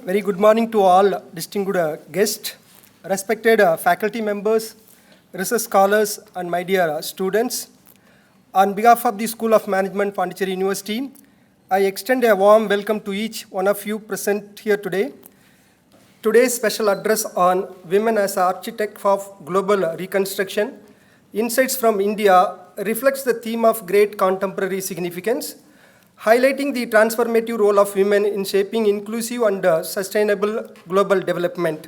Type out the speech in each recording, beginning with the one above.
Very good morning to all distinguished guests, respected faculty members, research scholars, and my dear students. On behalf of the School of Management, Pondicherry University, I extend a warm welcome to each one of you present here today. Today's special address on Women as Architect of Global Reconstruction, Insights from India, reflects the theme of great contemporary significance, highlighting the transformative role of women in shaping inclusive and sustainable global development.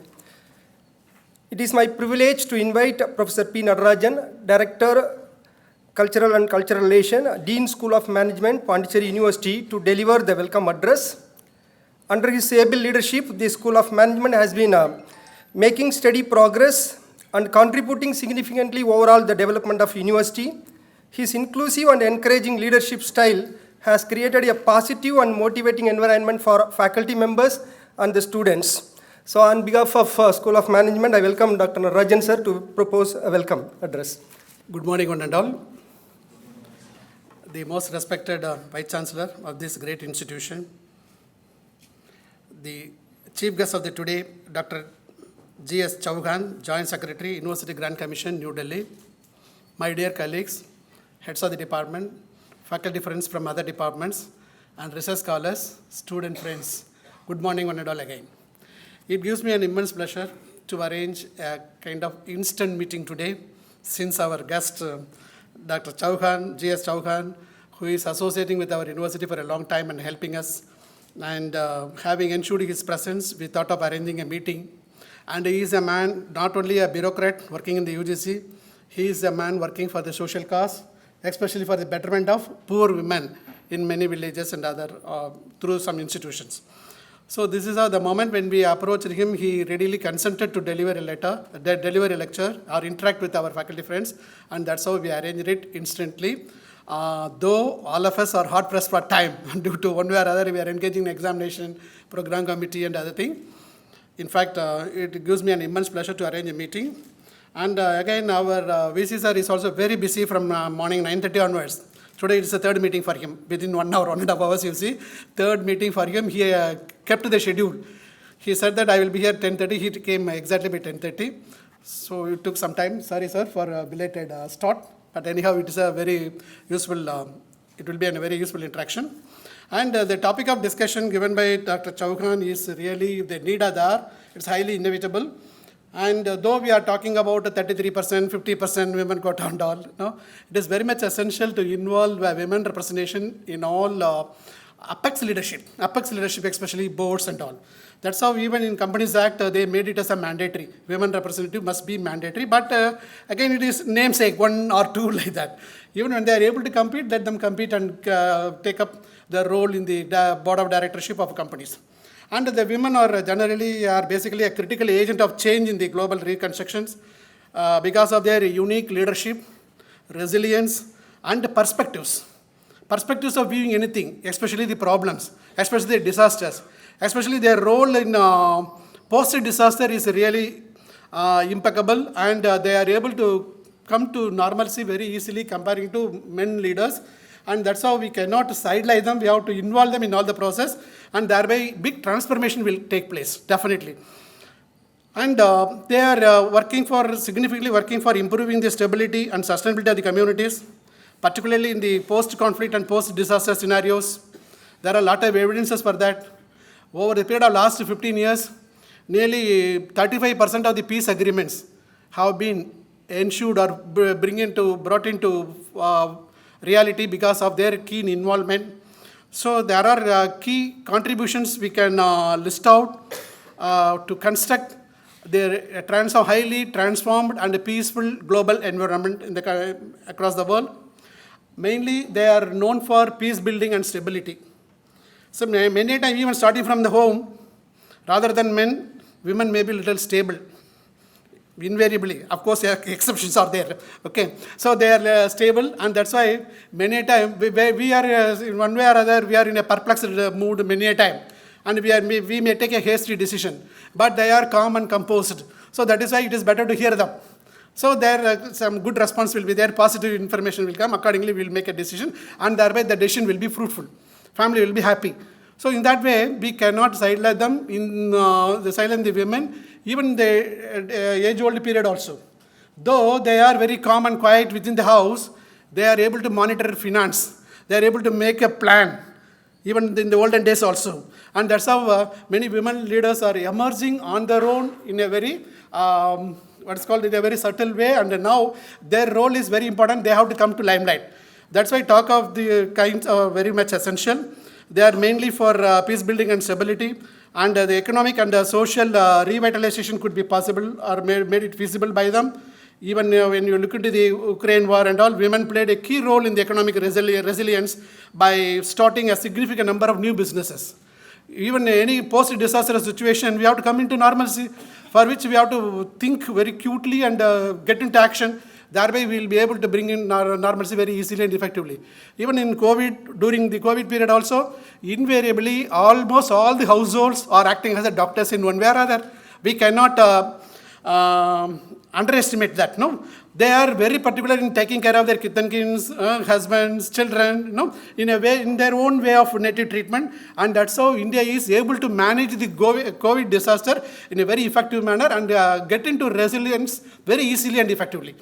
It is my privilege to invite Professor P. Nadarajan, Director, Cultural and Cultural Relation, Dean School of Management, Pondicherry University, to deliver the welcome address. Under his able leadership, the School of Management has been making steady progress and contributing significantly overall the development of university. His inclusive and encouraging leadership style has created a positive and motivating environment for faculty members and the students. So on behalf of School of Management, I welcome Dr. Nadarajan sir to propose a welcome address. Good morning, one and all. The most respected Vice Chancellor of this great institution, the Chief Guest of the today, Dr. G.S. Chauhan, Joint Secretary, University Grant Commission, New Delhi, my dear colleagues, heads of the department, faculty friends from other departments, and research scholars, student friends. Good morning, one and all again. It gives me an immense pleasure to arrange a kind of instant meeting today, since our guest, Dr. Chauhan, G.S. Chauhan, who is associating with our university for a long time and helping us, and having ensured his presence, we thought of arranging a meeting. And he is a man, not only a bureaucrat working in the UGC, he is a man working for the social cause, especially for the betterment of poor women in many villages and other, through some institutions. So this is the moment when we approached him, he readily consented to deliver a lecture or interact with our faculty friends, and that's how we arranged it instantly. Though all of us are hard pressed for time, due to one way or other, we are engaging in examination, program committee and other thing. In fact, it gives me an immense pleasure to arrange a meeting. And again, our VC sir is also very busy from morning 9:30 onwards. Today it's the third meeting for him. Within 1 hour, 1.5 hours, you see. Third meeting for him. He kept the schedule. He said that I will be here 10:30. He came exactly by 10:30. So it took some time. Sorry, sir, for a belated start. But anyhow, it is a very useful, it will be a very useful interaction. And the topic of discussion given by Dr. Chauhan is really the need are there. It's highly inevitable. And though we are talking about 33%, 50% women quota and all, it is very much essential to involve women representation in all apex leadership, especially boards and all. That's how even in Companies Act, they made it as a mandatory. Women representative must be mandatory, but again, it is namesake, 1 or 2 like that. Even when they are able to compete, let them compete and take up the role in the board of directorship of companies. And the women are basically a critical agent of change in the global reconstructions because of their unique leadership, resilience, and perspectives. Perspectives of viewing anything, especially the problems, especially the disasters, especially their role in post-disaster is really impeccable, and they are able to come to normalcy very easily comparing to men leaders. And that's how we cannot sideline them. We have to involve them in all the process, and thereby big transformation will take place, definitely. And they are significantly working for improving the stability and sustainability of the communities, particularly in the post-conflict and post-disaster scenarios. There are a lot of evidences for that. Over the period of last 15 years, nearly 35% of the peace agreements have been ensured or brought into reality because of their keen involvement. So there are key contributions we can list out to construct their highly transformed and peaceful global environment across the world. Mainly, they are known for peace building and stability. So many times, even starting from the home, rather than men, women may be a little stable. Invariably, of course, exceptions are there. Okay, so they are stable, and that's why many a time we are in one way or other we are in a perplexed mood many a time, and we may take a hasty decision, but they are calm and composed. So that is why it is better to hear them. So there some good response will be there, positive information will come. Accordingly, we will make a decision, and thereby the decision will be fruitful. Family will be happy. So in that way, we cannot sideline them in the silence the women, even the age-old period also. Though they are very calm and quiet within the house, they are able to monitor finance. They are able to make a plan, even in the olden days also. And that's how many women leaders are emerging on their own in a very, what's called in a very subtle way. And now their role is very important. They have to come to limelight. That's why talk of the kinds are very much essential. They are mainly for peace building and stability, and the economic and social revitalization could be possible or made it feasible by them. Even when you look into the Ukraine war and all, women played a key role in the economic resilience by starting a significant number of new businesses. Even any post-disaster situation, we have to come into normalcy, for which we have to think very acutely and get into action. Thereby, we will be able to bring in normalcy very easily and effectively. Even in COVID, during the COVID period also, invariably, almost all the households are acting as a doctors in one way or other. We cannot underestimate that, no? They are very particular in taking care of their kith and kins, husbands, children, no? In a way, in their own way of native treatment. And that's how India is able to manage the COVID disaster in a very effective manner and get into resilience very easily and effectively.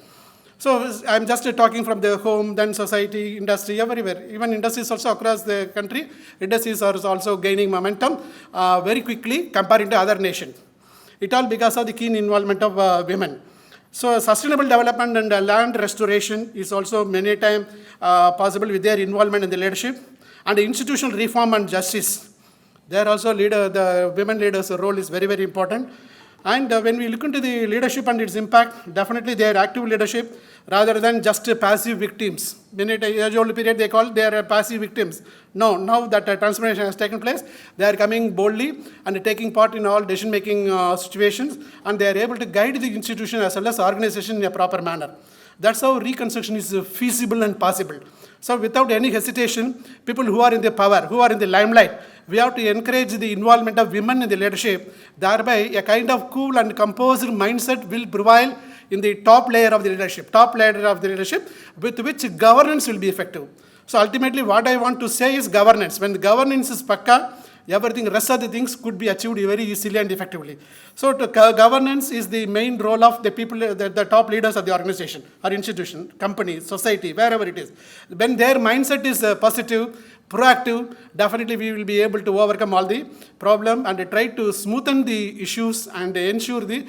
So I'm just talking from the home, then society, industry, everywhere. Even industries also across the country, industries are also gaining momentum very quickly compared to other nations. It all because of the keen involvement of women. So sustainable development and land restoration is also many times possible with their involvement in the leadership. And institutional reform and justice. There also the women leaders' role is very, very important. And when we look into the leadership and its impact, definitely they are active leadership rather than just passive victims. Many age-old period they call they are passive victims. No, now that transformation has taken place, they are coming boldly and taking part in all decision-making situations, and they are able to guide the institution as well as organization in a proper manner. That's how reconstruction is feasible and possible. So without any hesitation, people who are in the power, who are in the limelight, we have to encourage the involvement of women in the leadership. Thereby, a kind of cool and composed mindset will prevail in the top layer of the leadership, with which governance will be effective. So ultimately, what I want to say is governance. When the governance is pakka, everything, rest of the things could be achieved very easily and effectively. So governance is the main role of the people, the top leaders of the organization or institution, company, society, wherever it is. When their mindset is positive, proactive, definitely we will be able to overcome all the problem and try to smoothen the issues and ensure the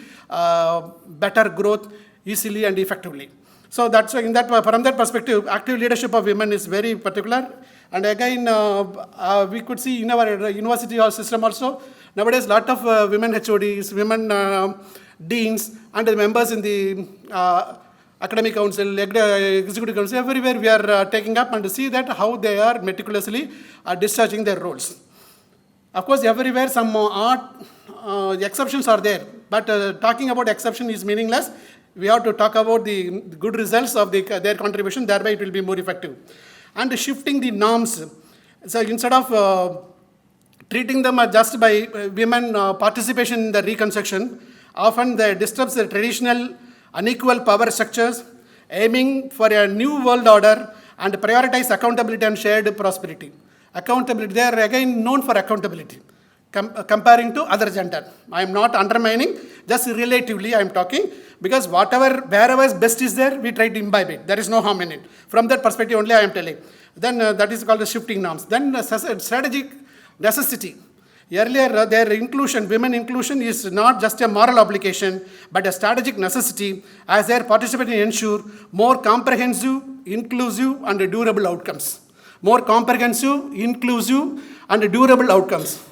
better growth easily and effectively. So that's why from that perspective, active leadership of women is very particular. And again, we could see in our university system also, nowadays lot of women HODs, women deans, and the members in the academic council, executive council, everywhere we are taking up and see that how they are meticulously discharging their roles. Of course, everywhere some exceptions are there, but talking about exception is meaningless. We have to talk about the good results of their contribution, thereby it will be more effective. And shifting the norms. So instead of treating them just by women participation in the reconstruction, often they disturbs the traditional unequal power structures, aiming for a new world order and prioritize accountability and shared prosperity. Accountability, they are again known for accountability, comparing to other gender. I am not undermining, just relatively I am talking, because wherever best is there, we try to imbibe it. There is no harm in it. From that perspective only I am telling. Then that is called the shifting norms. Then strategic necessity. Earlier, their inclusion, women inclusion is not just a moral obligation, but a strategic necessity as their participation ensure more comprehensive, inclusive, and durable outcomes. More comprehensive, inclusive, and durable outcomes.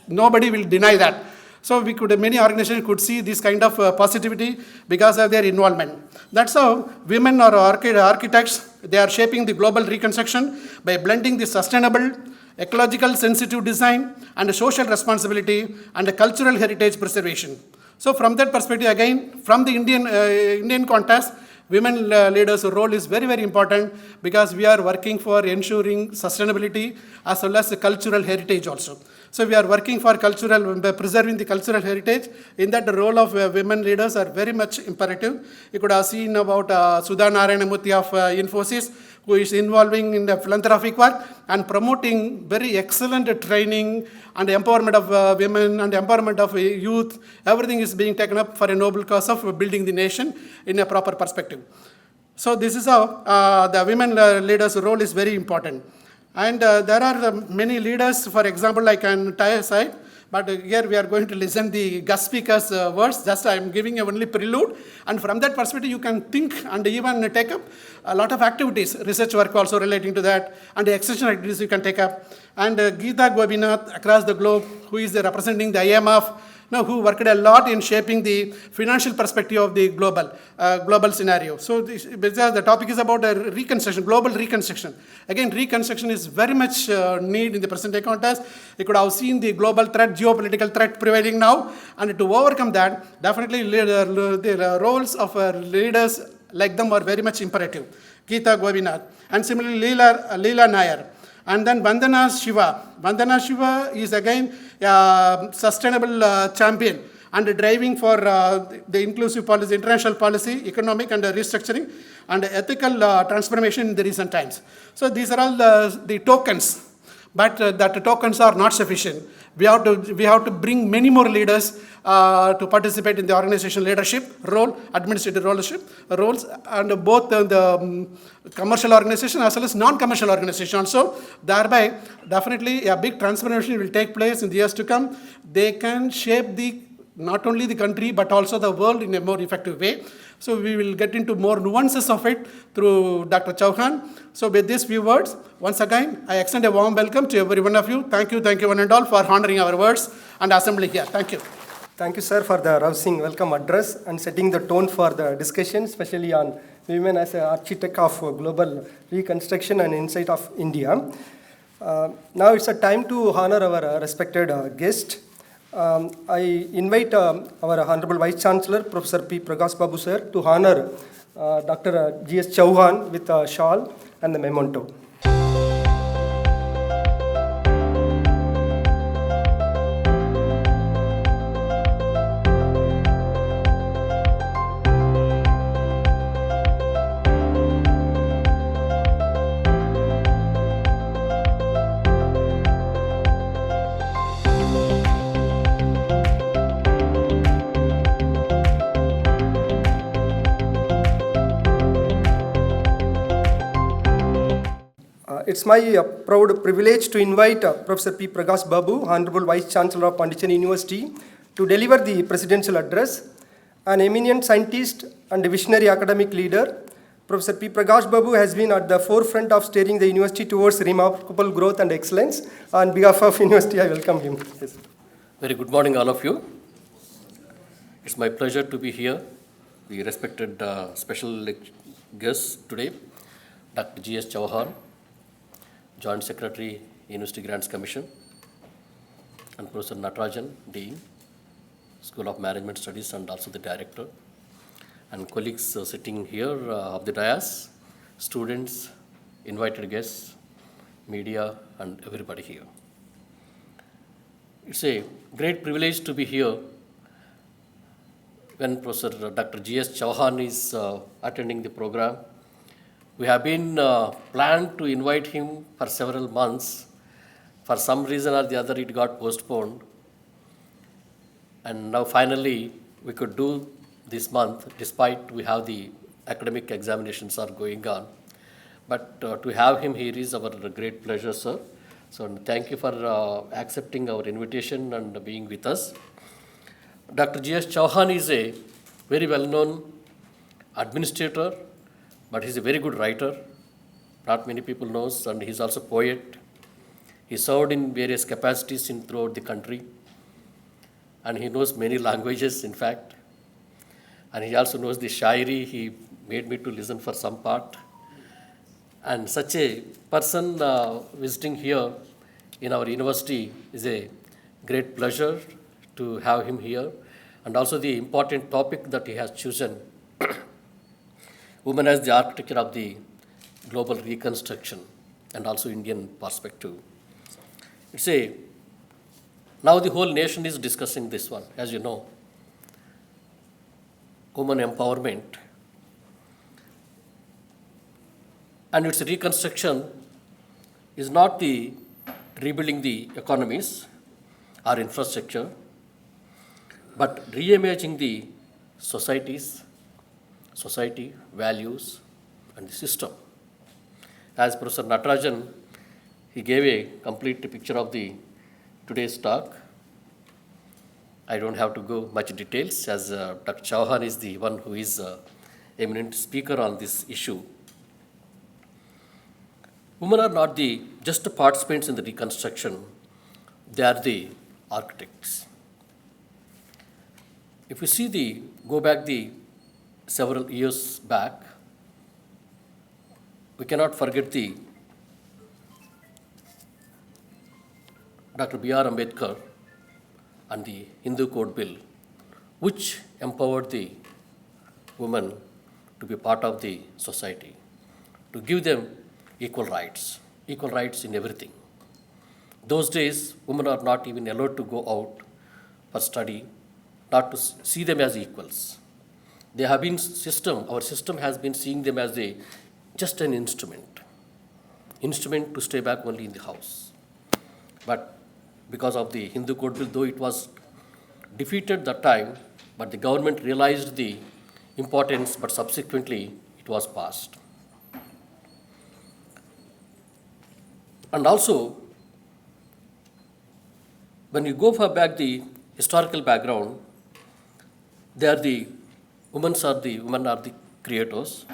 Nobody will deny that. So many organizations could see this kind of positivity because of their involvement. That's how women are architects. They are shaping the global reconstruction by blending the sustainable, ecological sensitive design and social responsibility and cultural heritage preservation. So from that perspective, again, from the Indian context, women leaders' role is very, very important because we are working for ensuring sustainability as well as cultural heritage also. So we are working for preserving the cultural heritage. In that, the role of women leaders are very much imperative. You could have seen about Sudha Narayanamurthy of Infosys, who is involving in the philanthropic work and promoting very excellent training and empowerment of women and empowerment of youth. Everything is being taken up for a noble cause of building the nation in a proper perspective. So this is how the women leaders' role is very important. And there are many leaders, for example, like an entire side, but here we are going to listen the guest speakers' words. Just I am giving a only prelude, and from that perspective, you can think and even take up a lot of activities, research work also relating to that, and the extension activities you can take up. And Geeta Gobinath across the globe, who is representing the IMF, who worked a lot in shaping the financial perspective of the global scenario. So the topic is about reconstruction, global reconstruction. Again, reconstruction is very much need in the present day context. You could have seen the global threat, geopolitical threat prevailing now, and to overcome that, definitely the roles of leaders like them are very much imperative. Geeta Gobinath, and similarly Leela Nair. And then Vandana Shiva. Vandana Shiva is again a sustainable champion and driving for the inclusive policy, international policy, economic and restructuring, and ethical transformation in the recent times. So these are all the tokens, but that tokens are not sufficient. We have to bring many more leaders to participate in the organization leadership role, administrative roles, and both the commercial organization as well as non-commercial organization also. Thereby, definitely a big transformation will take place in the years to come. They can shape not only the country but also the world in a more effective way. So we will get into more nuances of it through Dr. Chauhan. So with these few words, once again, I extend a warm welcome to every one of you. Thank you one and all for honoring our words and assembly here. Thank you. Thank you, sir, for the rousing welcome address and setting the tone for the discussion, especially on women as an architect of global reconstruction and insight of India. Now it's a time to honor our respected guest. I invite our Honorable Vice Chancellor, Professor P. Prakash Babu, sir, to honor Dr. G.S. Chauhan with a shawl and the memento. It's my proud privilege to invite Professor P. Prakash Babu, Honorable Vice Chancellor of Pondicherry University, to deliver the presidential address. An eminent scientist and visionary academic leader, Professor P. Prakash Babu has been at the forefront of steering the university towards remarkable growth and excellence. On behalf of university, I welcome him. Yes. Very good morning, all of you. It's my pleasure to be here. The respected special guest today, Dr. G.S. Chauhan, Joint Secretary, University Grants Commission, and Professor Natarajan, Dean, School of Management Studies, and also the Director, and colleagues sitting here of the dais, students, invited guests, media, and everybody here. It's a great privilege to be here when Professor Dr. G.S. Chauhan is attending the program. We have been planned to invite him for several months. For some reason or the other, it got postponed. And now finally, we could do this month, despite we have the academic examinations are going on. But to have him here is our great pleasure, sir. So thank you for accepting our invitation and being with us. Dr. G.S. Chauhan is a very well-known administrator, but he's a very good writer. Not many people know, and he's also a poet. He served in various capacities throughout the country, and he knows many languages, in fact. And he also knows the Shairi. He made me to listen for some part. And such a person visiting here in our university is a great pleasure to have him here. And also the important topic that he has chosen, women as the architecture of the global reconstruction and also Indian perspective. Now the whole nation is discussing this one, as you know. Women empowerment. And its reconstruction is not the rebuilding the economies or infrastructure, but reimagining the society, values, and the system. As Professor Natarajan, he gave a complete picture of the today's talk. I don't have to go much details, as Dr. Chauhan is the one who is eminent speaker on this issue. Women are not the just participants in the reconstruction, they are the architects. If we see go back the several years back, we cannot forget the Dr. B.R. Ambedkar and the Hindu Code Bill, which empowered the women to be part of the society, to give them equal rights in everything. Those days, women are not even allowed to go out for study, not to see them as equals. They have been our system has been seeing them as just an instrument to stay back only in the house. But because of the Hindu Code Bill, though it was defeated that time, but the government realized the importance, but subsequently it was passed. And also, when you go far back the historical background, women are the creators,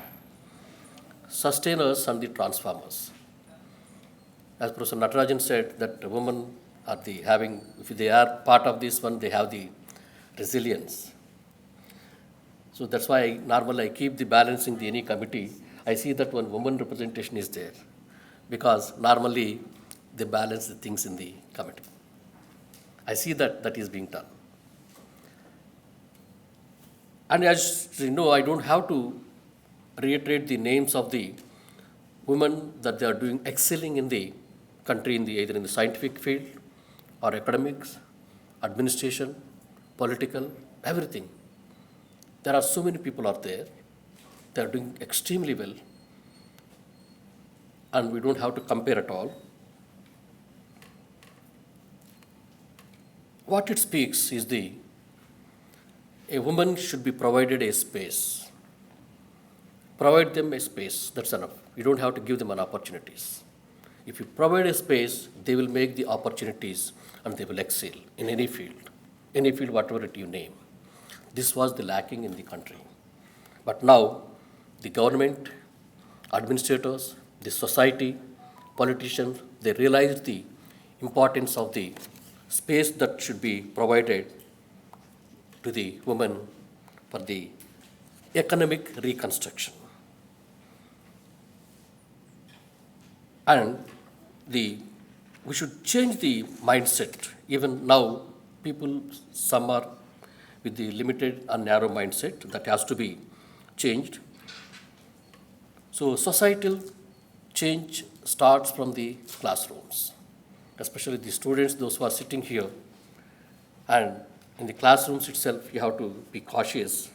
sustainers, and the transformers. As Professor Natarajan said, that women are if they are part of this one, they have the resilience. So that's why normally I keep the balancing any committee. I see that one woman representation is there, because normally they balance the things in the committee. I see that is being done. And as you know, I don't have to reiterate the names of the women that they are doing excelling in the country either in the scientific field or academics, administration, political, everything. There are so many people out there. They are doing extremely well. And we don't have to compare at all. What it speaks is a woman should be provided a space. Provide them a space, that's enough. You don't have to give them an opportunities. If you provide a space, they will make the opportunities and they will excel in any field, whatever it you name. This was the lacking in the country. But now, the government, administrators, the society, politicians, they realized the importance of the space that should be provided to the women for the economic reconstruction. And we should change the mindset. Even now, some are with the limited and narrow mindset that has to be changed. So societal change starts from the classrooms, especially the students, those who are sitting here. And in the classrooms itself, you have to be cautious,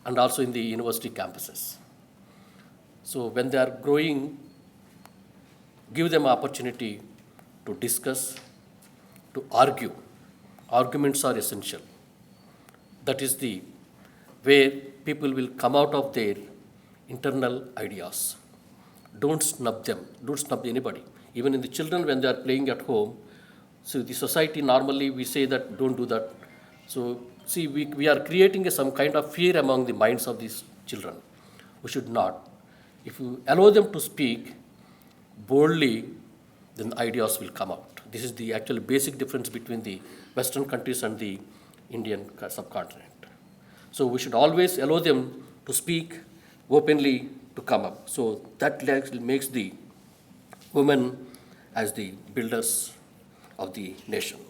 and also in the university campuses. So when they are growing, give them opportunity to discuss, to argue. Arguments are essential. That is where people will come out of their internal ideas. Don't snub them. Don't snub anybody. Even in the children when they are playing at home, so the society normally we say that don't do that. So see, we are creating some kind of fear among the minds of these children. We should not. If you allow them to speak boldly, then the ideas will come out. This is the actual basic difference between the Western countries and the Indian subcontinent. So we should always allow them to speak openly, to come up. So that makes the women as the builders of the nation.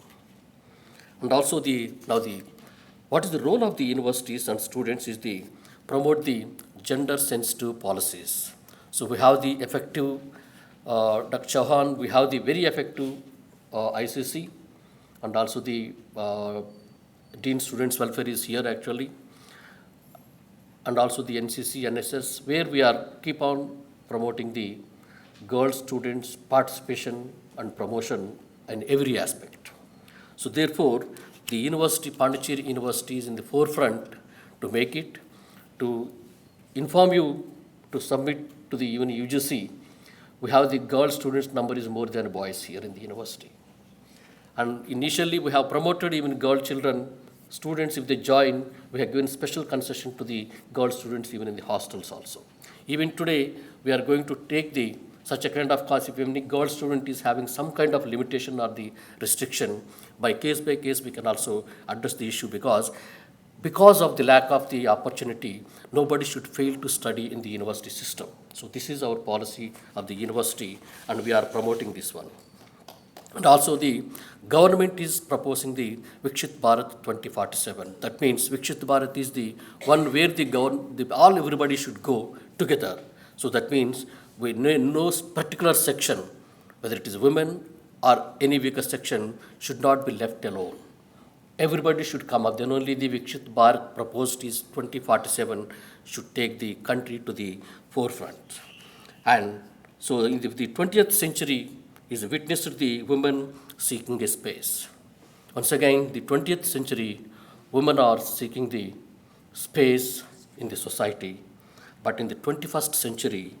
And also what is the role of the universities and students is promote the gender sensitive policies. So we have the effective, Dr. Chauhan, we have the very effective ICC, and also the Dean Students Welfare is here actually. and also the NCC, NSS, where we are keep on promoting the girl students' participation and promotion in every aspect. So therefore, the university, Pondicherry University is in the forefront to make it, to inform you, to submit to the even UGC. We have the girl students number is more than boys here in the university. And initially we have promoted even girl children, students if they join, we have given special concession to the girl students even in the hostels also. Even today, we are going to take the such a kind of course if any girl student is having some kind of limitation or the restriction, by case we can also address the issue because of the lack of the opportunity, nobody should fail to study in the university system. So this is our policy of the university and we are promoting this one. And also the government is proposing the Viksit Bharat 2047. That means Viksit Bharat is the one where everybody should go together. So that means we no particular section, whether it is women or any weaker section, should not be left alone. Everybody should come up. Then only the Viksit Bharat proposed is 2047 should take the country to the forefront. And so in the 20th century is witnessed the women seeking a space. Once again, the 20th century, women are seeking the space in the society. But in the 21st century,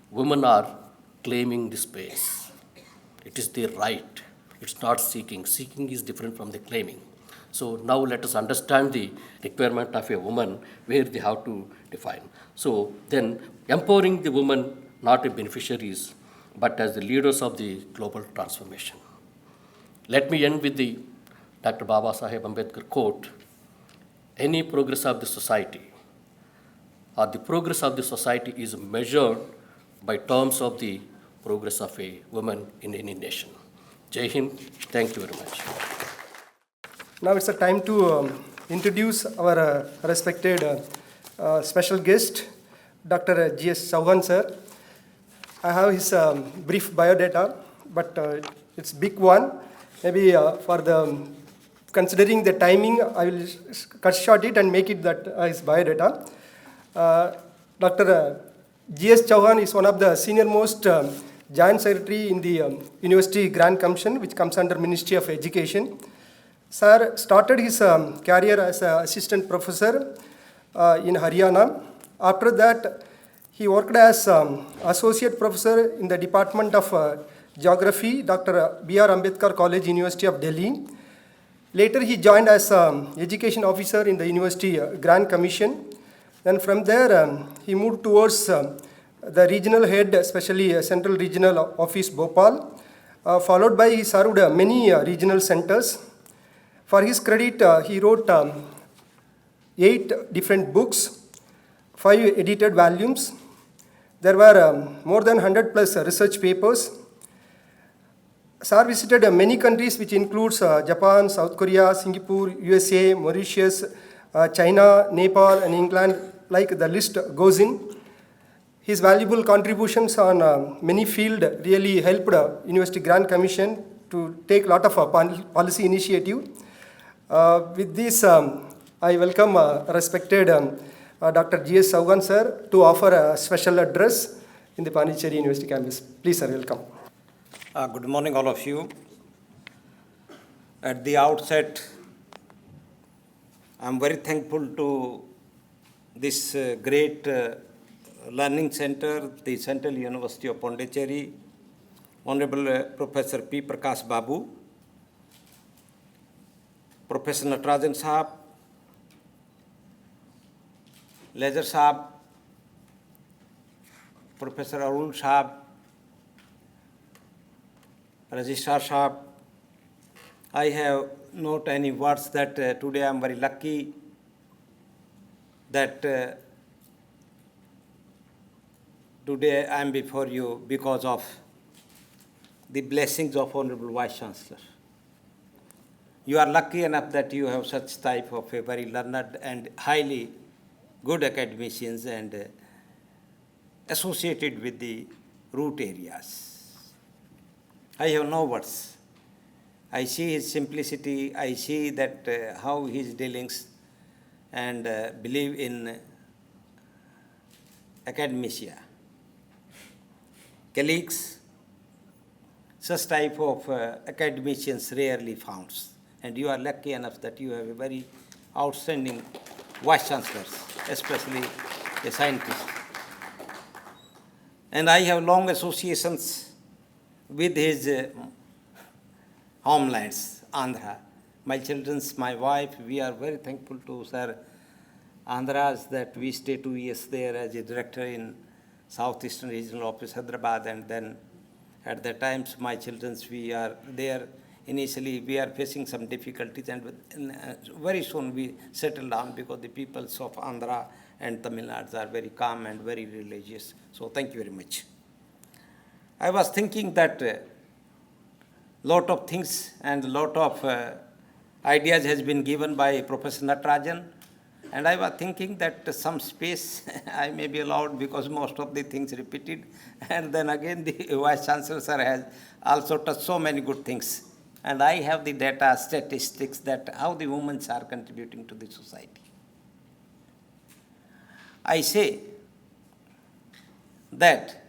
women are claiming the space. It is their right. It's not seeking. Seeking is different from the claiming. So now let us understand the requirement of a woman where they have to define. So then empowering the women not as beneficiaries, but as the leaders of the global transformation. Let me end with the Dr. Baba Saheb Ambedkar quote, any progress of the society or the progress of the society is measured by terms of the progress of a woman in any nation. Jai Hind, thank you very much. Now it's a time to introduce our respected special guest, Dr. G.S. Chauhan sir. I have his brief biodata, but it's big one. Maybe for the considering the timing, I will cut short it and make it that his biodata. Dr. G.S. Chauhan is one of the senior most Joint Secretary in the University Grand Commission, which comes under Ministry of Education. Sir started his career as an assistant professor in Haryana. After that, he worked as associate professor in the Department of Geography, Dr. B.R. Ambedkar College, University of Delhi. Later, he joined as education officer in the University Grand Commission. Then from there, he moved towards the regional head, especially Central Regional Office, Bhopal, followed by he served many regional centers. For his credit, he wrote 8 different books, 5 edited volumes. There were more than 100 plus research papers. Sir visited many countries, which includes Japan, South Korea, Singapore, USA, Mauritius, China, Nepal, and England, like the list goes in. His valuable contributions on many fields really helped University Grand Commission to take a lot of policy initiative. With this, I welcome respected Dr. G.S. Chauhan sir to offer a special address in the Pondicherry University campus. Please, sir, welcome. Good morning, all of you. At the outset, I'm very thankful to this great learning center, the Central University of Pondicherry, Honorable Professor P. Prakash Babu, Professor Natarajan Sahab, Lezer Sahab, Professor Arul Sahab, Registrar Sahab. I have not any words that today I am very lucky that today I am before you because of the blessings of Honorable Vice Chancellor. You are lucky enough that you have such type of a very learned and highly good academicians and associated with the root areas. I have no words. I see his simplicity, I see that how his dealings and believe in academia, colleagues, such type of academicians rarely found. And you are lucky enough that you have a very outstanding vice chancellors, especially a scientist. And I have long associations with his homelands, Andhra. My children's, my wife, we are very thankful to Sir Andhras that we stay 2 years there as a director in Southeastern Regional Office, Hyderabad, and then at the times my children's, we are there. Initially, we are facing some difficulties, and very soon we settle down because the peoples of Andhra and Tamil Nadu are very calm and very religious. So thank you very much. I was thinking that lot of things and lot of ideas has been given by Professor Natarajan, and I was thinking that some space I may be allowed because most of the things repeated, and then again the Vice Chancellor sir has also touched so many good things. And I have the data, statistics that how the women are contributing to the society. I say that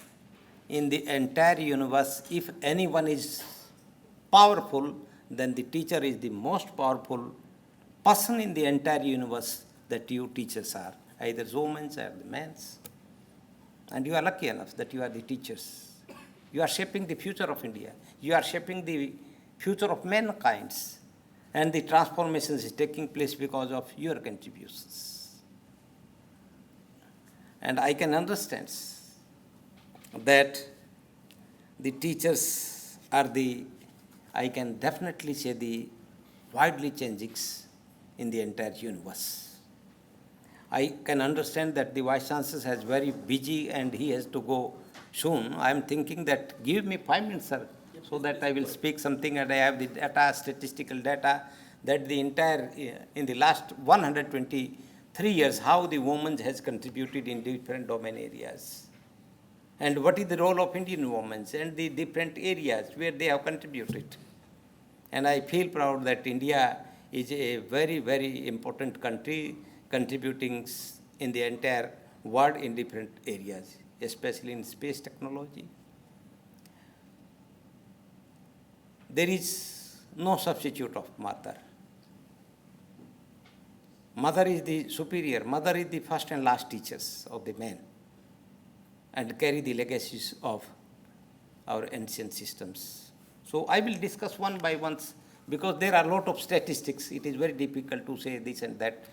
in the entire universe, if anyone is powerful, then the teacher is the most powerful person in the entire universe that you teachers are, either women or the men. And you are lucky enough that you are the teachers. You are shaping the future of India. You are shaping the future of mankind, and the transformation is taking place because of your contributions. And I can understand that the teachers are the, I can definitely say, the widely changing in the entire universe. I can understand that the Vice Chancellor is very busy and he has to go soon. I am thinking that give me 5 minutes, sir, so that I will speak something, and I have the data, statistical data, that the entire, in the last 123 years, how the women has contributed in different domain areas. And what is the role of Indian women and the different areas where they have contributed. And I feel proud that India is a very, very important country contributing in the entire world in different areas, especially in space technology. There is no substitute of mother. Mother is the superior. Mother is the first and last teachers of the men and carry the legacies of our ancient systems. So I will discuss one by one because there are a lot of statistics. It is very difficult to say this and that.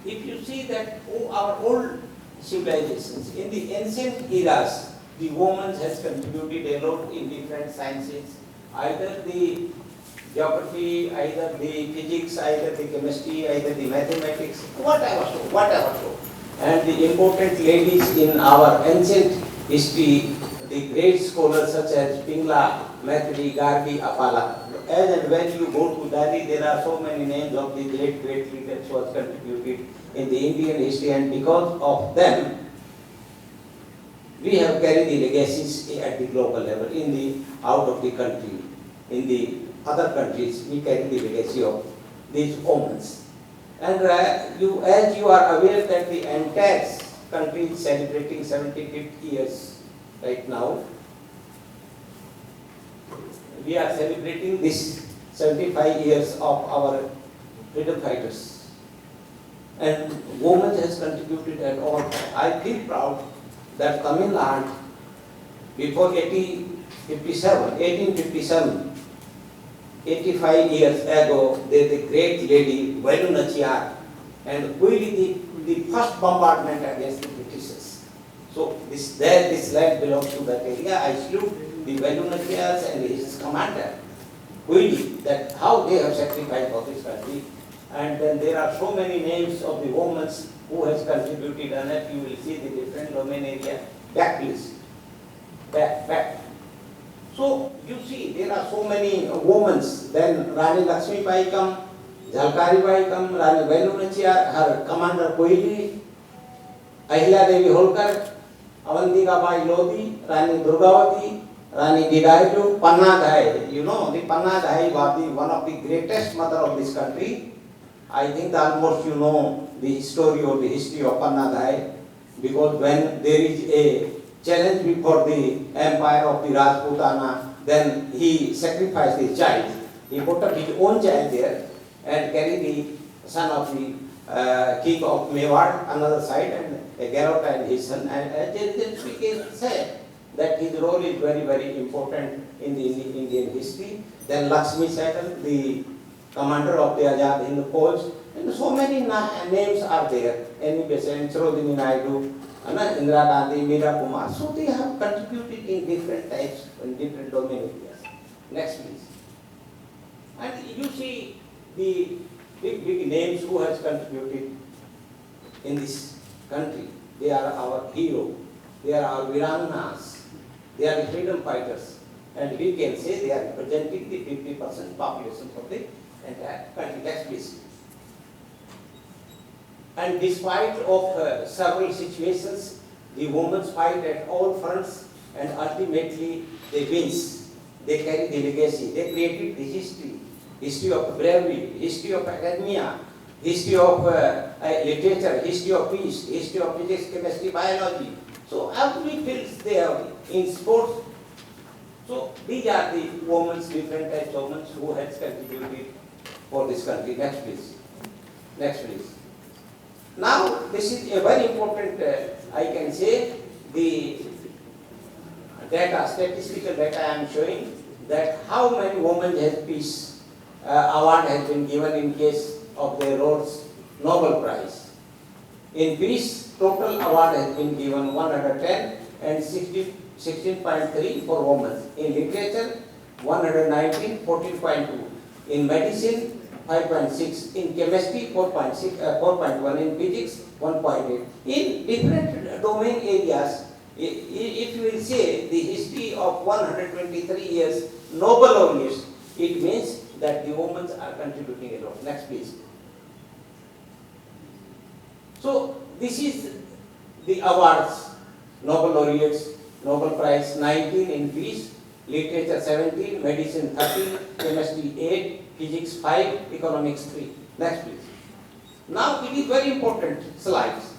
If you see that our old civilizations, in the ancient eras, the woman has contributed a lot in different sciences, either the geography, either the physics, either the chemistry, either the mathematics, whatever so. And the important ladies in our ancient history, the great scholars such as Pingla, Maitri, Gargi, Apala. As and when you go to Delhi, there are so many names of the great leaders who have contributed in the Indian history, and because of them, we have carried the legacies at the global level, in the out of the country, in the other countries, we carry the legacy of these omens. And as you are aware that the entire country is celebrating 75 years right now. We are celebrating this 75 years of our freedom fighters. And women has contributed at all. I feel proud that Tamil Nadu, before 1857, 85 years ago, there the great lady Velu Nachiyar, and really the first bombardment against the Britishers. So this land belongs to that area. I salute the Velu Nachiyars and his commander, really, that how they have sacrificed for this country. And then there are so many names of the women who has contributed, and if you will see the different domain area. Back please. Back. So you see there are so many women. Then Rani Lakshmi Bai come, Jhalkari Bai come, Rani Velu Nachiyar, her commander Kohli, Ahilya Devi Holkar, Avantika Bai Lodi, Rani Durgavati, Rani Gidailu, Panna Dai. You know, the Panna Dai was one of the greatest mother of this country. I think that almost you know the story or the history of Panna Dai. because when there is a challenge before the empire of the Rajputana, then he sacrificed his child. He put up his own child there and carried the son of the king of Mewar another side, and Garrot and his son. And it became said that his role is very, very important in the Indian history. Then Lakshmi Sehgal, the commander of the Azad Hind Fauj, and so many names are there. N. Besant, Sarojini Naidu, Indira Gandhi, Meera Kumar. So they have contributed in different types, in different domain areas. Next, please. And you see the big names who has contributed in this country. They are our hero. They are our Virangas. They are the freedom fighters. And we can say they are representing the 50% population of the entire country. Next, please. And despite of several situations, the women fight at all fronts, and ultimately they win. They carry the legacy. They created the history of bravery, history of academia, history of literature, history of peace, history of physics, chemistry, biology. So every field they have in sports. So these are the women, different types of women who has contributed for this country. Next, please. Next, please. Now, this is a very important, I can say, the data, statistical data I am showing, that how many women has peace award has been given in case of the Rhodes Nobel Prize. In peace, total award has been given 110 and 16.3 for women. In literature, 119, 14.2. In medicine, 5.6, in chemistry 4.6, 4.1, in physics 1.8. In different domain areas, if you will say the history of 123 years Nobel laureates, it means that the women are contributing a lot. Next, please. So this is the awards, Nobel laureates, Nobel Prize 19 in peace, literature 17, medicine 13, chemistry 8, physics 5, economics 3. Next, please. Now, it is very important slides.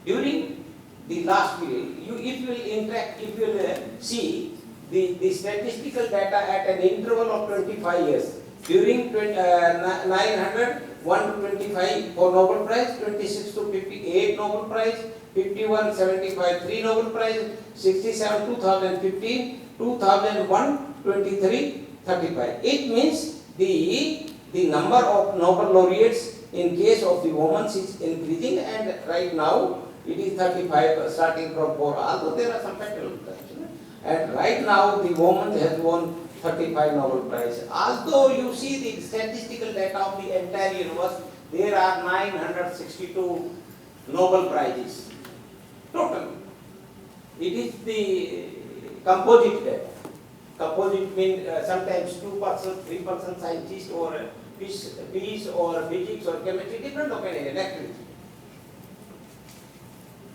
During the last period, if you will see the statistical data at an interval of 25 years, during 900, 1 to 25 for Nobel Prize, 26 to 58 Nobel Prize, 51, 75, 3 Nobel Prize, 67, 2015, 2001, 23, 35. It means the number of Nobel laureates in case of the women is increasing, and right now it is 35 starting from 4, although there are some factors. And right now the woman has won 35 Nobel Prize. Although you see the statistical data of the entire universe, there are 962 Nobel Prizes total. It is the composite data. Composite means sometimes 2%, 3% scientists, or peace or physics or chemistry, different opinion. Next, please.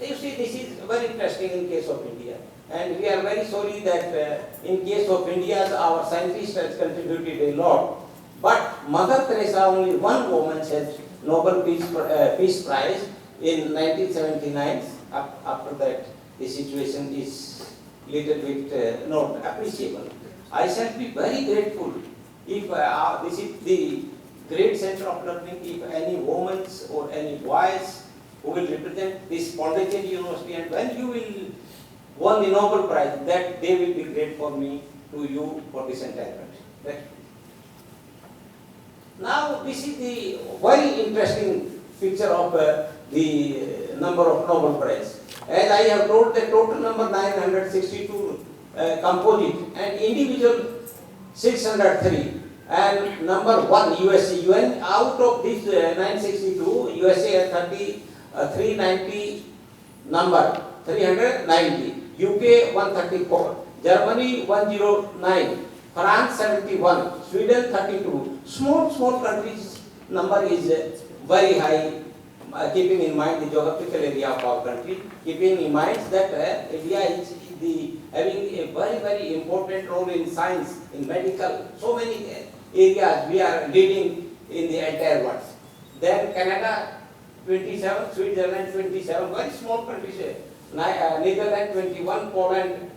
You see, this is very interesting in case of India. And we are very sorry that in case of India, our scientists has contributed a lot. But Mother Teresa, only one woman has Nobel Peace Prize in 1979. After that, the situation is little bit not appreciable. I shall be very grateful if this is the great center of learning, if any women or any boys who will represent this Pondicherry University, and when you will won the Nobel Prize, that they will be great for me, to you, for this entire country. Right? Now, this is the very interesting picture of the number of Nobel Prize. As I have told, the total number 962 composite, and individual 603, and number 1 USA. UN, out of this 962, USA has 390 number, 390. UK 134, Germany 109, France 71, Sweden 32. Small countries number is very high, keeping in mind the geographical area of our country, keeping in mind that India is having a very important role in science, in medical, so many areas we are leading in the entire world. Then Canada, 27, Switzerland 27, very small countries. Netherlands 21, Poland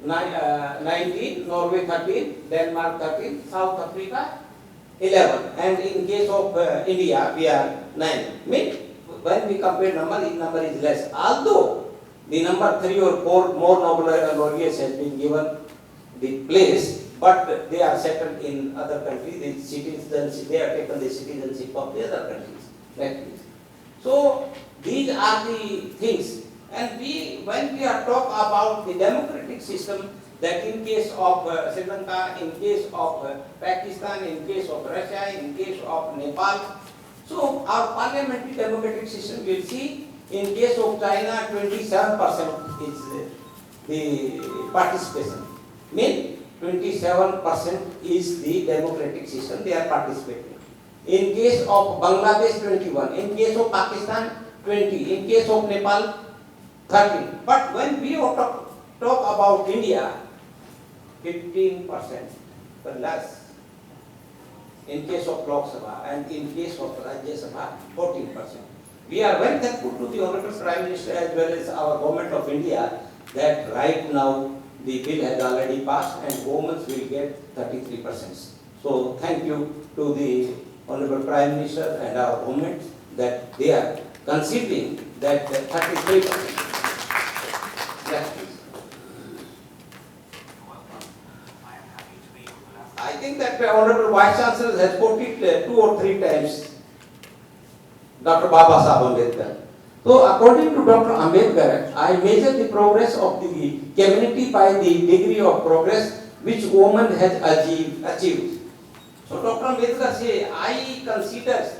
19, Norway 13, Denmark 13, South Africa 11. And in case of India, we are 9. Mean, when we compare number, the number is less. Although the number 3 or 4 more Nobel laureates has been given the place, but they are settled in other countries. The citizens, they have taken the citizenship of the other countries. Right? So these are the things. And when we are talk about the democratic system, that in case of Sri Lanka, in case of Pakistan, in case of Russia, in case of Nepal, so our parliamentary democratic system will see, in case of China, 27% is the participation. Mean 27% is the democratic system, they are participating. In case of Bangladesh, 21. In case of Pakistan, 20. In case of Nepal, 13. But when we talk about India, 15% but less. In case of Lok Sabha and in case of Rajya Sabha, 14%. We are very thankful to the Honorable Prime Minister as well as our Government of India that right now the bill has already passed and women will get 33%. So thank you to the Honorable Prime Minister and our government that they are considering that 33%. I think that the Honorable Vice Chancellor has quoted 2 or 3 times Dr. Baba Saheb Ambedkar. So according to Dr. Ambedkar, I measure the progress of the community by the degree of progress which woman has achieved. So Dr. Ambedkar say, I consider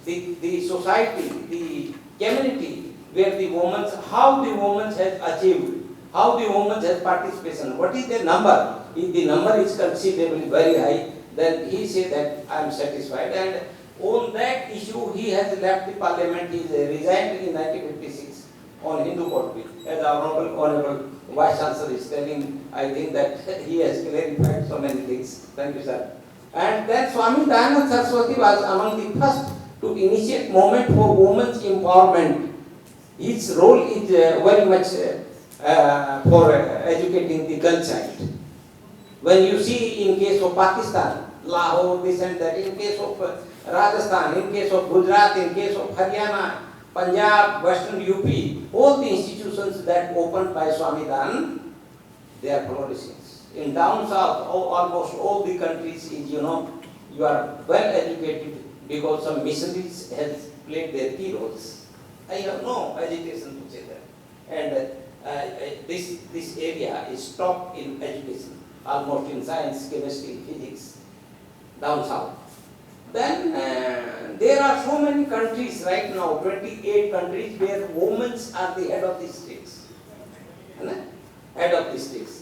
the society, the community where the woman, how the woman has achieved, how the woman has participation, what is the number? If the number is considerably very high, then he said that I am satisfied. And on that issue, he has left the parliament. He resigned in 1956 on Hindu court bill. As our honorable Vice Chancellor is telling, I think that he has clarified so many things. Thank you, sir. And then Swami Dayanand Saraswati was among the first to initiate movement for women's empowerment. His role is very much for educating the girl child. When you see in case of Pakistan, Lahore, this and that, in case of Rajasthan, in case of Gujarat, in case of Haryana, Punjab, Western UP, all the institutions that opened by Swami Dayanand, they are flourishing. In down south, almost all the countries is, you are well educated because some missionaries has played their key roles. I have no hesitation to say that. And this area is top in education, almost in science, chemistry, physics, down south. Then there are so many countries right now, 28 countries where women are the head of the states. Head of the states.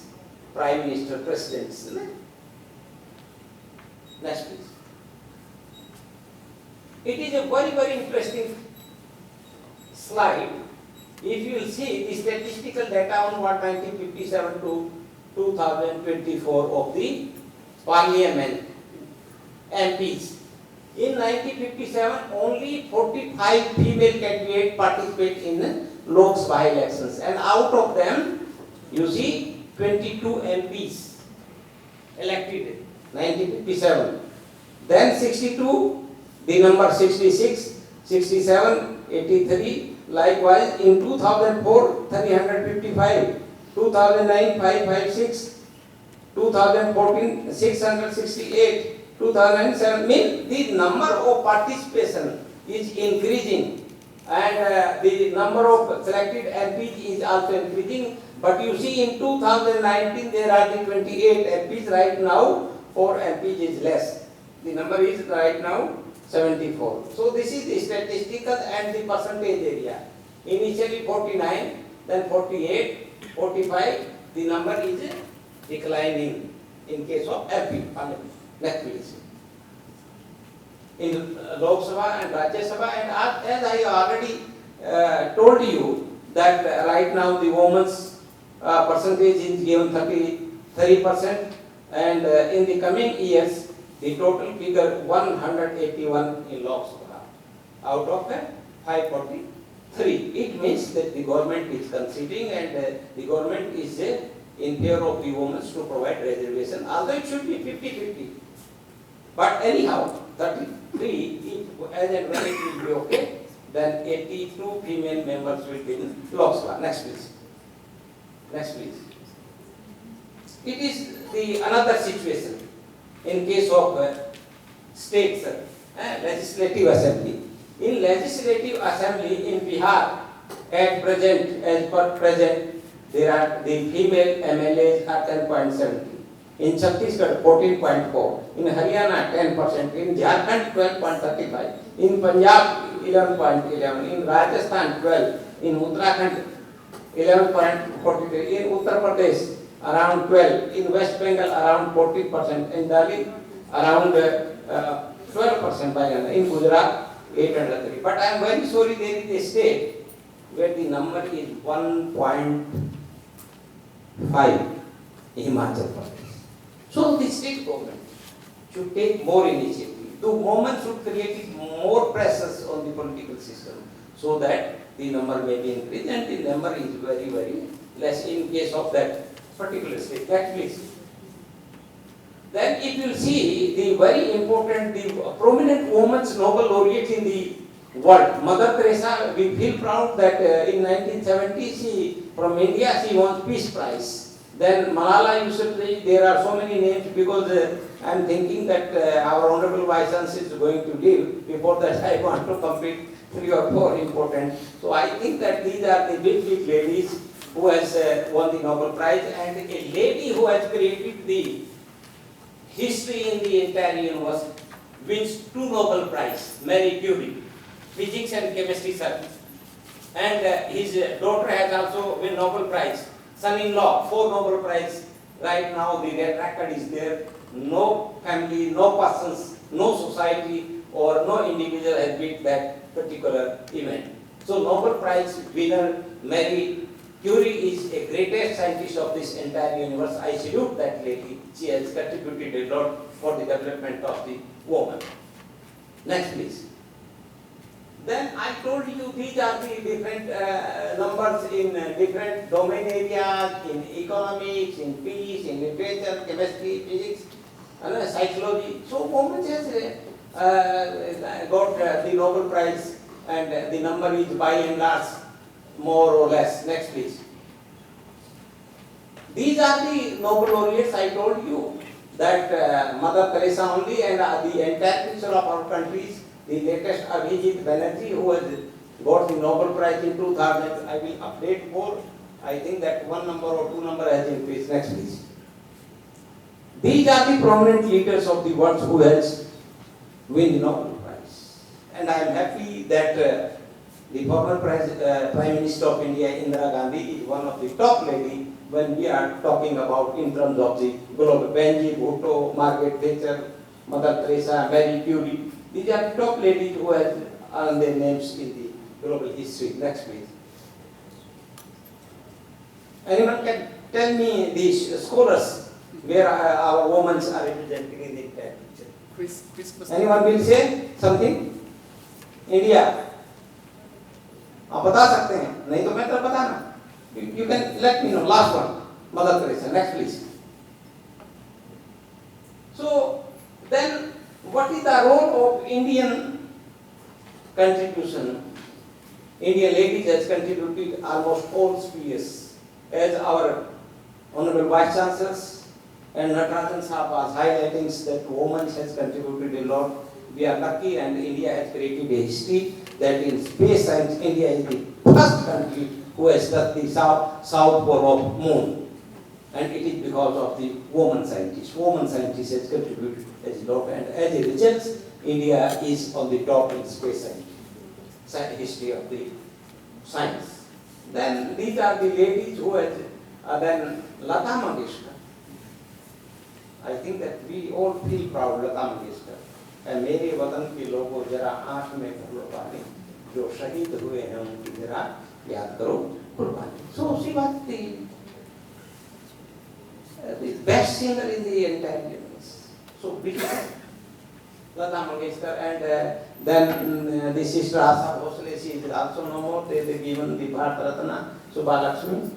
Prime Minister, Presidents. Next please. It is a very, very interesting slide. If you will see the statistical data on 1957 to 2024 of the Parliament MPs. In 1957, only 45 female candidates participate in Lok Sabha elections, and out of them, you see, 22 MPs elected 1957. Then 62, the number 66, 67, 83. Likewise, in 2004, 355. 2009, 556. 2014, 668. 2007. Means the number of participation is increasing, and the number of selected MPs is also increasing. But you see, in 2019, there are the 28 MPs right now, 4 MPs is less. The number is right now 74. So this is the statistical and the percentage area. Initially 49, then 48, 45, the number is declining in case of MP, Parliament. Next please. In Lok Sabha and Rajya Sabha, and as I already told you, that right now the women's percentage is given 33%, and in the coming years, the total figure 181 in Lok Sabha. out of 543. It means that the government is conceding and the government is in favor of the women to provide reservation, although it should be 50-50. But anyhow, 33, as and when it will be okay, then 82 female members will be in Lok Sabha. Next please. Next please. It is the another situation in case of states, legislative assembly. In legislative assembly in Bihar, at present, as per present, there are the female MLAs are 10.70. In Chhattisgarh, 14.4. In Haryana, 10%. In Jharkhand, 12.35. In Punjab, 11.11. In Rajasthan, 12. In Uttarakhand, 11.43. In Uttar Pradesh, around 12. In West Bengal, around 40%. In Delhi, around 12% by now. In Gujarat, 803. But I am very sorry, there is a state where the number is 1.5. Himachal Pradesh. So the state government should take more initiative. The government should create more pressures on the political system so that the number may be increased, and the number is very, very less in case of that particular state. Next please. Then if you see the very important, the prominent women's Nobel laureate in the world, Mother Teresa, we feel proud that in 1970 she, from India, she won Peace Prize. Then Malala Yousafzai, there are so many names because I am thinking that our Honorable Vice Chancellor is going to leave. Before that I want to complete 3 or 4 important. So I think that these are the big ladies who has won the Nobel Prize, and a lady who has created the history in the entire universe wins 2 Nobel Prize, Marie Curie, physics and chemistry, sir. And his daughter has also won Nobel Prize. Son-in-law, 4 Nobel Prize. Right now the record is there. No family, no persons, no society or no individual has beat that particular event. So Nobel Prize winner Marie Curie is a greatest scientist of this entire universe. I salute that lady. She has contributed a lot for the development of the woman. Next please. Then I told you these are the different numbers in different domain areas, in economics, in peace, in literature, chemistry, physics, and psychology. So women has got the Nobel Prize, and the number is by and large more or less. Next please. These are the Nobel laureates. I told you that Mother Teresa only, and the entire picture of our countries. The latest Abhijit Banerjee, who has got the Nobel Prize in 2000, I will update more. I think that 1 number or 2 number has increased. Next please. These are the prominent leaders of the world who has won the Nobel Prize. And I am happy that the former Prime Minister of India, Indira Gandhi, is one of the top lady when we are talking about in terms of the global. Benji, Bhutto, Margaret Thatcher, Mother Teresa, Marie Curie. These are top ladies who have earned their names in the global history. Next please. Anyone can tell me these scholars where our women are representing in the entire picture? Anyone will say something? India. आप बता सकते हैं, नहीं तो मैं तो बताना. You can let me know. Last one, Mother Teresa. Next please. So then, what is the role of Indian contribution? Indian ladies has contributed almost all spheres. As our Honorable Vice Chancellors and Natarajan Sahab was highlighting that women has contributed a lot. We are lucky, and India has created a history that in space science, India is the first country who has touched the south pole of moon. And it is because of the woman scientists. Woman scientists has contributed a lot, and as a result, India is on the top in space science, history of the science. Then these are the ladies who have, then Lata Mangeshkar. I think that we all feel proud, Lata Mangeshkar. And मेरे वतन के लोगों जरा आँख में कुर्बानी, जो शहीद हुए हैं उनकी जरा याद करो कुर्बानी. So she was the best singer in the entire universe. So beautiful. Lata Mangeshkar, and then the sister Asa Bhosle, she is also no more. They given the Bharat Ratna, Subha Lakshmi.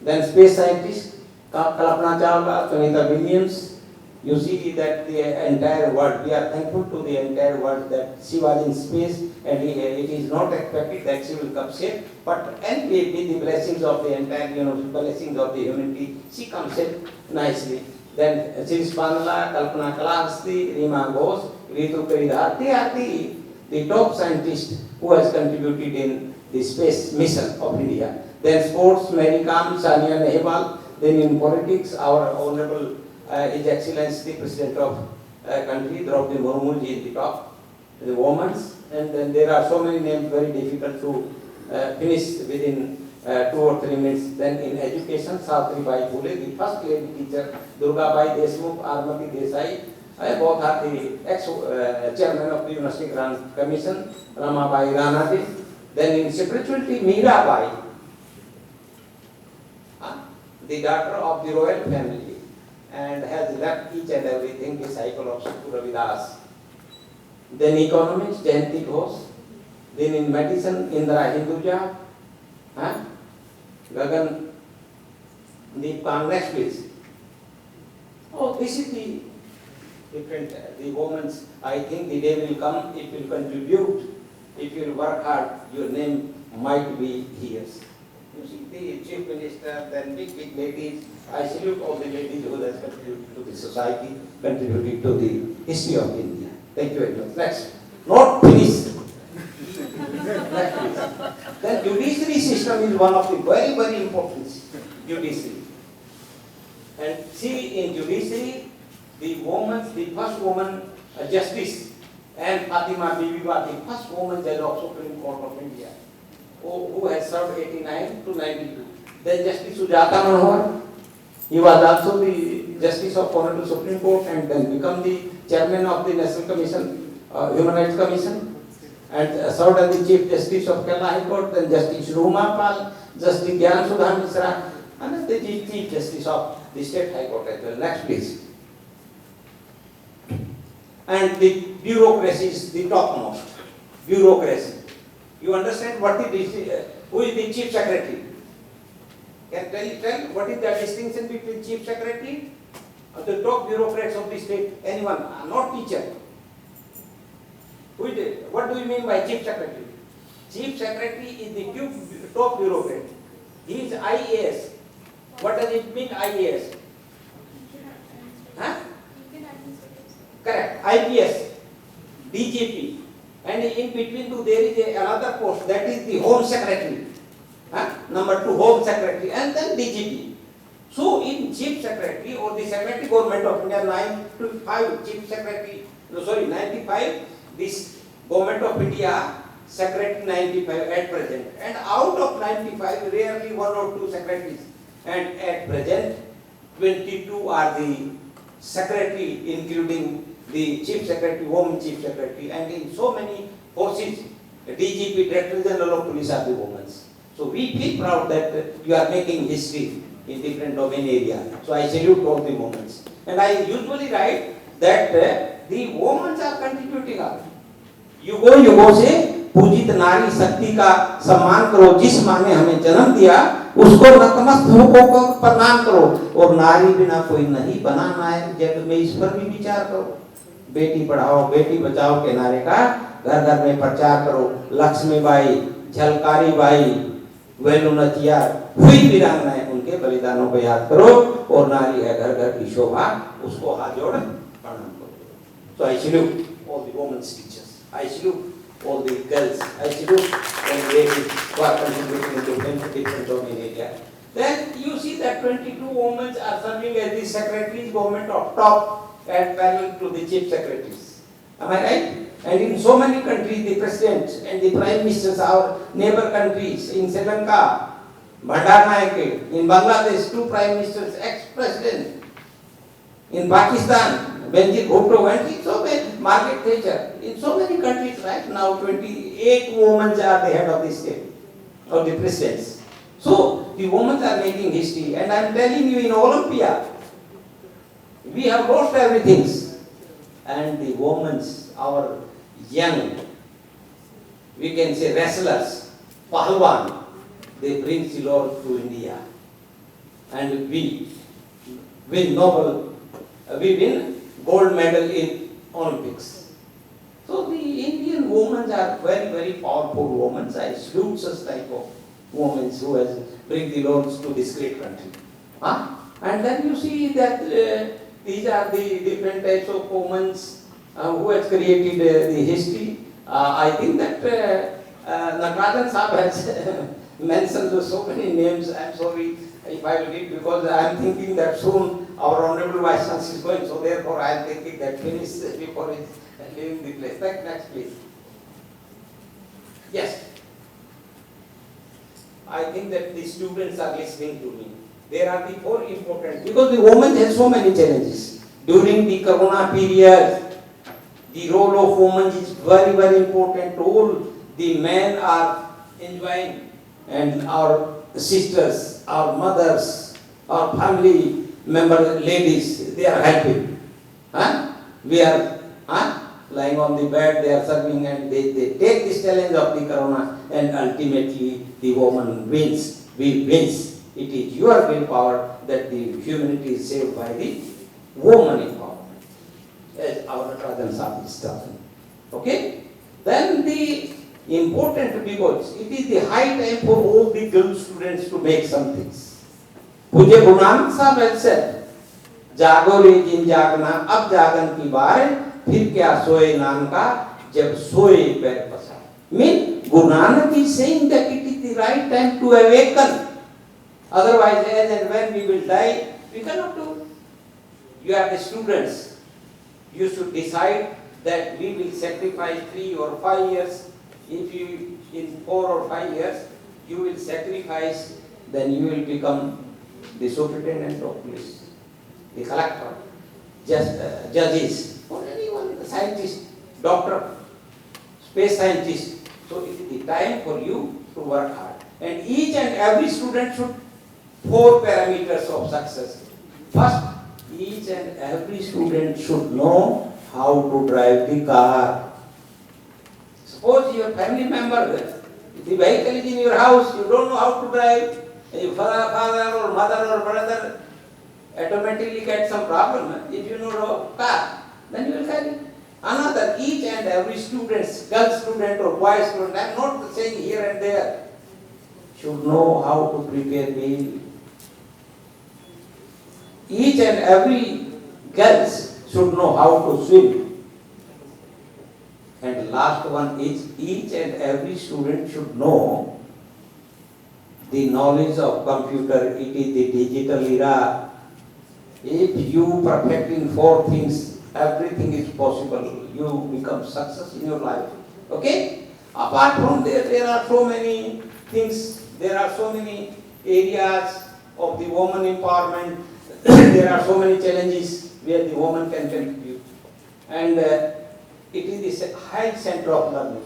Then space scientist, Kalpana Chawla, Sunita Williams. You see that the entire world, we are thankful to the entire world that she was in space, and it is not expected that she will come safe. But and with the blessings of the entire, blessings of the humanity, she comes safe nicely. Then Sri Spandla, Kalpana Kalahasti, Rima Ghosh, Ritu Karidhar, they are the top scientists who has contributed in the space mission of India. Then sports, Mary Kam, Sania Nehwal. Then in politics, our Honorable His Excellency, the President of country, Draupadi Murmu ji in the top, the women. And then there are so many names, very difficult to finish within 2 or 3 minutes. Then in education, Savitribai Phule, the first lady teacher, Durgabai Deshmukh, Armati Desai, both are the ex-chairman of the University Grant Commission, Ramabai Ranade. Then in spirituality, Mirabai, the daughter of the royal family, and has left each and everything, disciple of Sadhguru Ravidas. Then economics, Jayanti Ghosh. Then in medicine, Indra Hinduja, Gagan Deepang. Next please. Oh, this is the different, the women's, I think the day will come, it will contribute. If you work hard, your name might be here. You see, the chief minister, then big ladies. I salute all the ladies who has contributed to the society, contributed to the history of India. Thank you very much. Next. Not finished. Next, please. Then judiciary system is one of the very, very important judiciary. And see, in judiciary, the first woman justice, and Fatima Bibi was the first woman judge of Supreme Court of India, who has served 89 to 92. Then Justice Sujata Manohar, he was also the Justice of Honorable Supreme Court and then become the Chairman of the National Commission, Human Rights Commission, and served as the Chief Justice of Kerala High Court, then Justice Ruma Pal, Justice Gyan Sudha Misra, and the Chief Justice of the State High Court as well. Next please. And the bureaucracy is the topmost. Bureaucracy. You understand what who is the Chief Secretary? Can tell what is the distinction between Chief Secretary and the top bureaucrats of the state? Anyone? Not teacher. What do you mean by Chief Secretary? Chief Secretary is the top bureaucrat. He is IAS. What does it mean, IAS? Huh? Correct. IPS, DGP, and in between two there is another post, that is the Home Secretary. Number 2, Home Secretary, and then DGP. So in Chief Secretary or the Secretary Government of India 95, Chief Secretary, 95, this Government of India Secretary 95 at present, and out of 95 rarely 1 or 2 secretaries, and at present 22 are the secretary, including the Chief Secretary, Home Chief Secretary, and in so many forces, DGP, Director General of Police are the women. So we feel proud that you are making history in different domain area. So I salute all the women. And I usually write that the women are contributing up. युगों से पूजित नारी शक्ति का सम्मान करो, जिस माँ ने हमें जन्म दिया उसको नतमस्तक होकर प्रणाम करो, और नारी बिना कोई नहीं बना नायक जग में, इस पर भी विचार करो। बेटी पढ़ाओ बेटी बचाओ के नारे का घर घर में प्रचार करो। लक्ष्मीबाई, झलकारी बाई, वेलुनचिया, हुई वीरांगनाएं, उनके बलिदानों को याद करो, और नारी है घर घर की शोभा, उसको हाथ जोड़ प्रणाम करो। So I salute all the women's teachers. I salute all the girls. I salute all the ladies who are contributing to different domain area. Then you see that 22 women are serving as the secretaries, government of top and parallel to the chief secretaries. Am I right? And in so many countries, the presidents and the prime ministers, our neighbor countries, in Sri Lanka, Bandaranaike, in Bangladesh, 2 prime ministers, ex-president, in Pakistan, Benjir Bhutto, and in so many, Margaret Thatcher, in so many countries right now, 28 women are the head of the state, or the presidents. So, the women are making history, and I am telling you, in Olympia, we have lost everything. and the women's, our young, we can say wrestlers, Pahalwan, they bring silver to India. And we win gold medal in Olympics. So the Indian women are very, very powerful women. I salute such type of women who has bring the laws to this great country. Huh? And then you see that these are the different types of women who has created the history. I think that Natarajan Saab has mentioned so many names. I'm sorry if I will read because I'm thinking that soon our Honorable Vice Chancellor is going, so therefore I'm thinking that finish before he's leaving the place. Next please. Yes. I think that the students are listening to me. There are the four important, because the women has so many challenges. During the Corona period, the role of women is very, very important. All the men are enjoying, and our sisters, our mothers, our family member ladies, they are helping. Huh? We are lying on the bed, they are serving, and they take this challenge of the Corona, and ultimately the woman wins. We wins. It is your willpower that the humanity is saved by the woman empowerment, as our Natarajan Saab is talking. Okay? Then the important, because it is the high time for all the girl students to make some things. Pujya Guru Nanak Sahib has said, "Jago re jin jagna, ab jagan ki baar, phir kya soye naam ka, jab soye pair pasar." Mean Guru Nanak is saying that it is the right time to awaken. Otherwise, as and when we will die, we cannot do. You are the students. You should decide that we will sacrifice 3 or 5 years. If you, in 4 or 5 years, you will sacrifice, then you will become the superintendent of police, the collector, judges, or anyone, the scientist, doctor, space scientist. So it is the time for you to work hard. And each and every student should 4 parameters of success. First, each and every student should know how to drive the car. Suppose your family member, the vehicle is in your house, you don't know how to drive, your father or mother or brother automatically get some problem. If you know the car, then you will carry. Another, each and every student, girl student or boy student, I am not saying here and there, should know how to prepare meal. Each and every girl should know how to swim. And last one is, each and every student should know the knowledge of computer. It is the digital era. If you perfect in 4 things, everything is possible. You become success in your life. Okay? Apart from there are so many things. There are so many areas of the woman empowerment. There are so many challenges where the woman can contribute. And it is the high center of learning.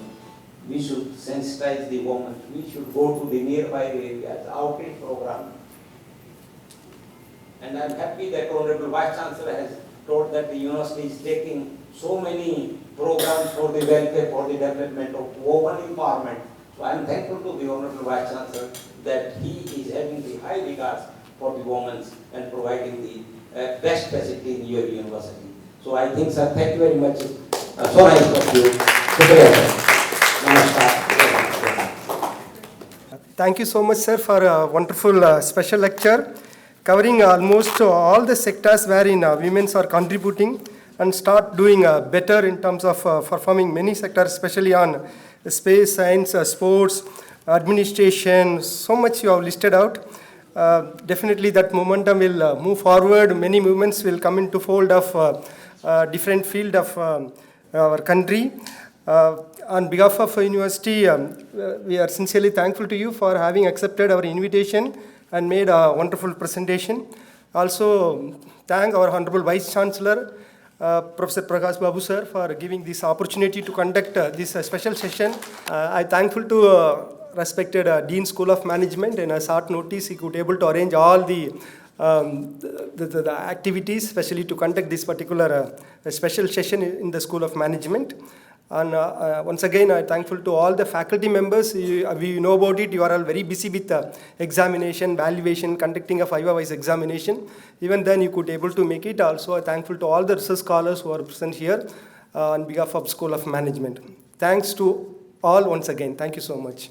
We should sensitize the woman. We should go to the nearby areas, outreach program. And I am happy that Honorable Vice Chancellor has told that the university is taking so many programs for the welfare, for the development of woman empowerment. So I am thankful to the Honorable Vice Chancellor that he is having the high regards for the women and providing the best facility in your university. So I think, sir, thank you very much. So nice of you. Namaskar. Thank you so much, sir, for a wonderful special lecture covering almost all the sectors wherein women are contributing and start doing better in terms of performing many sectors, especially on space, science, sports, administration. So much you have listed out. Definitely that momentum will move forward. Many movements will come into fold of different field of our country. On behalf of university, we are sincerely thankful to you for having accepted our invitation and made a wonderful presentation. Also, thank our Honorable Vice Chancellor, Professor Prakash Babu sir, for giving this opportunity to conduct this special session. I thankful to respected Dean School of Management, and a short notice he could able to arrange all the the activities, especially to conduct this particular special session in the School of Management. And once again, I'm thankful to all the faculty members. We know about it. You are all very busy with examination, valuation, conducting a 5-hour examination. Even then, you could able to make it. Also, I'm thankful to all the research scholars who are present here on behalf of School of Management. Thanks to all once again. Thank you so much.